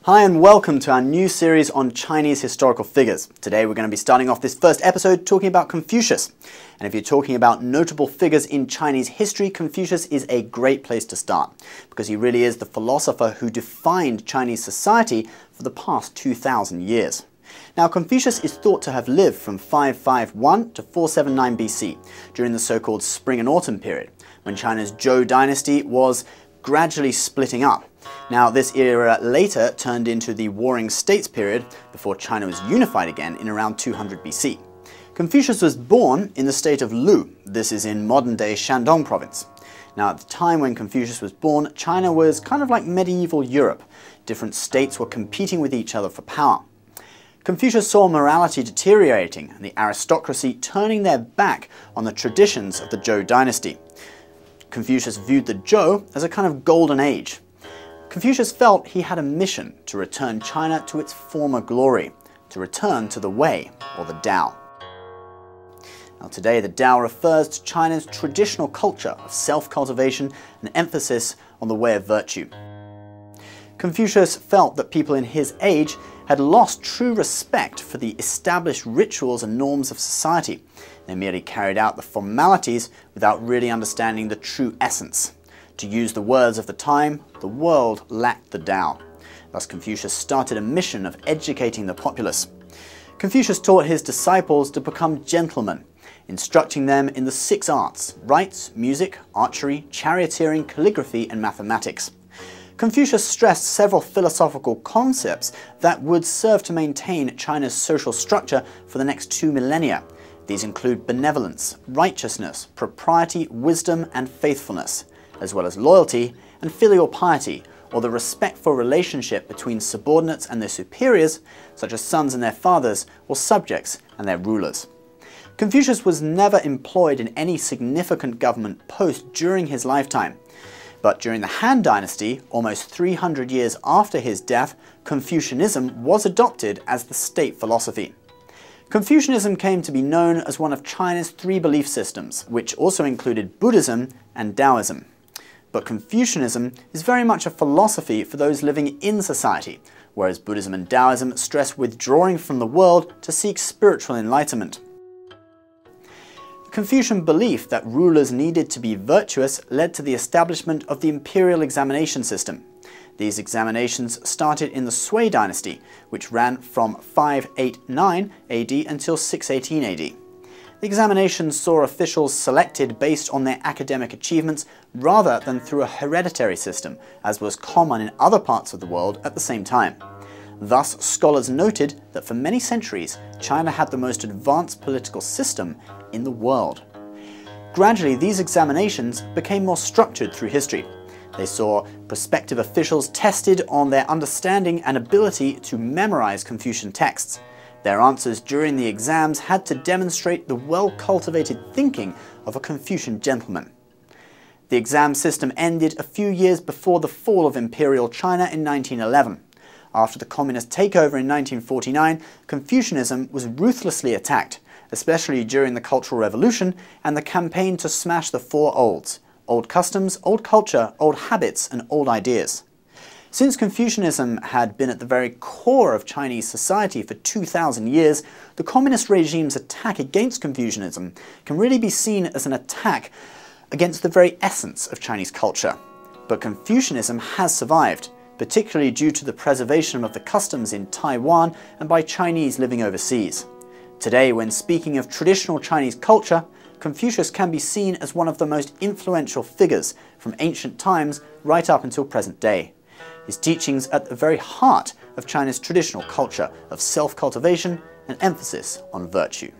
Hi and welcome to our new series on Chinese historical figures. Today we're going to be starting off this first episode talking about Confucius. And if you're talking about notable figures in Chinese history, Confucius is a great place to start, because he really is the philosopher who defined Chinese society for the past 2,000 years. Now, Confucius is thought to have lived from 551 to 479 BC, during the so-called Spring and Autumn period, when China's Zhou dynasty was gradually splitting up. Now, this era later turned into the Warring States period before China was unified again in around 200 BC. Confucius was born in the state of Lu. This is in modern-day Shandong province. Now, at the time when Confucius was born, China was kind of like medieval Europe. Different states were competing with each other for power. Confucius saw morality deteriorating and the aristocracy turning their back on the traditions of the Zhou dynasty. Confucius viewed the Zhou as a kind of golden age. Confucius felt he had a mission to return China to its former glory, to return to the way, or the Tao. Now, today the Tao refers to China's traditional culture of self-cultivation and emphasis on the way of virtue. Confucius felt that people in his age had lost true respect for the established rituals and norms of society. They merely carried out the formalities without really understanding the true essence. To use the words of the time, the world lacked the Tao. Thus Confucius started a mission of educating the populace. Confucius taught his disciples to become gentlemen, instructing them in the 6 arts: rites, music, archery, charioteering, calligraphy, and mathematics. Confucius stressed several philosophical concepts that would serve to maintain China's social structure for the next 2 millennia. These include benevolence, righteousness, propriety, wisdom, and faithfulness, as well as loyalty and filial piety, or the respectful relationship between subordinates and their superiors, such as sons and their fathers, or subjects and their rulers. Confucius was never employed in any significant government post during his lifetime. But during the Han Dynasty, almost 300 years after his death, Confucianism was adopted as the state philosophy. Confucianism came to be known as one of China's 3 belief systems, which also included Buddhism and Taoism. But Confucianism is very much a philosophy for those living in society, whereas Buddhism and Taoism stress withdrawing from the world to seek spiritual enlightenment. The Confucian belief that rulers needed to be virtuous led to the establishment of the imperial examination system. These examinations started in the Sui dynasty, which ran from 589 AD until 618 AD. The examinations saw officials selected based on their academic achievements rather than through a hereditary system, as was common in other parts of the world at the same time. Thus, scholars noted that for many centuries, China had the most advanced political system in the world. Gradually, these examinations became more structured through history. They saw prospective officials tested on their understanding and ability to memorize Confucian texts. Their answers during the exams had to demonstrate the well-cultivated thinking of a Confucian gentleman. The exam system ended a few years before the fall of Imperial China in 1911. After the communist takeover in 1949, Confucianism was ruthlessly attacked, especially during the Cultural Revolution and the campaign to smash the 4 olds: old customs, old culture, old habits, and old ideas. Since Confucianism had been at the very core of Chinese society for 2,000 years, the communist regime's attack against Confucianism can really be seen as an attack against the very essence of Chinese culture. But Confucianism has survived, particularly due to the preservation of the customs in Taiwan and by Chinese living overseas. Today, when speaking of traditional Chinese culture, Confucius can be seen as one of the most influential figures from ancient times right up until present day. His teachings at the very heart of China's traditional culture of self-cultivation and emphasis on virtue.